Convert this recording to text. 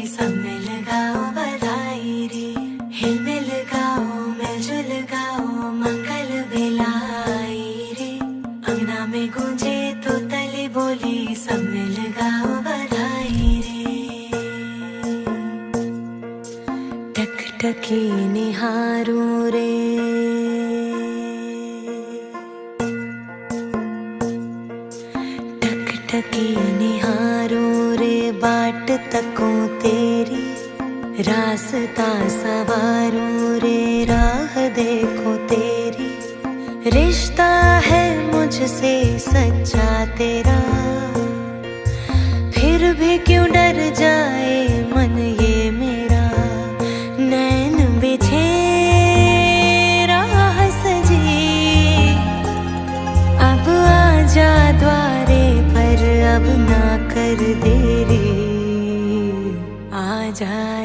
सब मिल गाओ बधाई रे, हिल मिल गाओ मिलजुल गाओ मंगल बेलाई रे। अंगना में गूंजे तो तले बोली सब मिल गाओ बधाई रे। टकटकी निहारूं रे, टकटकी निहारूं रे बाट तकों तेरी, रास्ता सवारूं रे राह देखो तेरी। रिश्ता है मुझसे सच्चा तेरा, फिर भी क्यों डर जाए मन ये मेरा। नैन बिछे राह सजी, अब आजा द्वारे पर अब ना कर देरी। आ जा